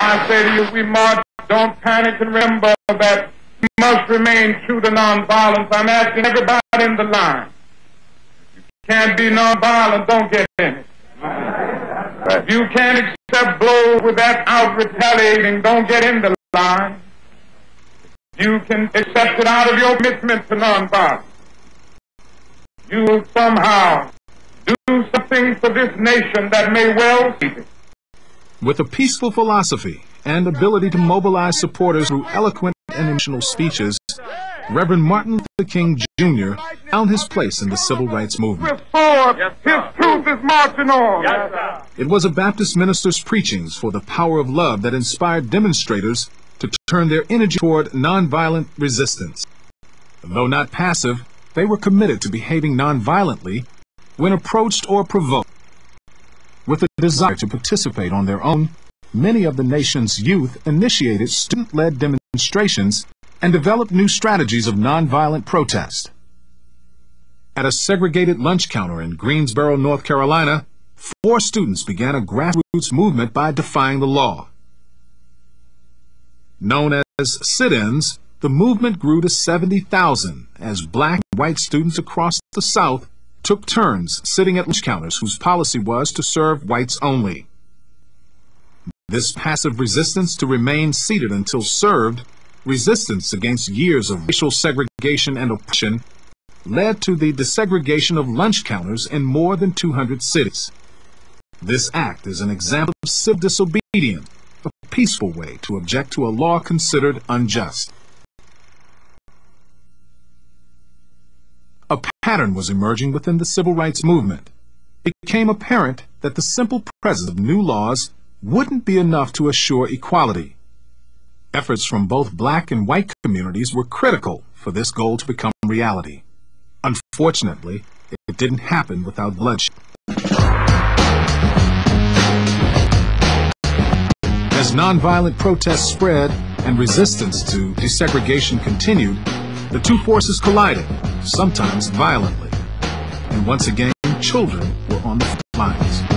I say to you, we march, don't panic, and remember that we must remain true to nonviolence. I'm asking everybody in the line. If you can't be nonviolent, don't get in it. If you can't accept blows without retaliating, don't get in the line. You can accept it out of your commitment to nonviolence. You will somehow do something for this nation that may well keep it. With a peaceful philosophy and ability to mobilize supporters through eloquent and emotional speeches, Reverend Martin Luther King Jr. found his place in the civil rights movement. His truth is marching on. It was a Baptist minister's preachings for the power of love that inspired demonstrators to turn their energy toward nonviolent resistance. Though not passive, they were committed to behaving nonviolently when approached or provoked. With a desire to participate on their own, many of the nation's youth initiated student-led demonstrations and developed new strategies of nonviolent protest. At a segregated lunch counter in Greensboro, North Carolina, 4 students began a grassroots movement by defying the law. Known as sit-ins, the movement grew to 70,000 as black and white students across the South took turns sitting at lunch counters whose policy was to serve whites only. This passive resistance to remain seated until served, resistance against years of racial segregation and oppression, led to the desegregation of lunch counters in more than 200 cities. This act is an example of civil disobedience, a peaceful way to object to a law considered unjust. A pattern was emerging within the civil rights movement. It became apparent that the simple presence of new laws wouldn't be enough to assure equality. Efforts from both black and white communities were critical for this goal to become reality. Unfortunately, it didn't happen without bloodshed. As nonviolent protests spread and resistance to desegregation continued, the two forces collided, sometimes violently. And once again, children were on the front lines.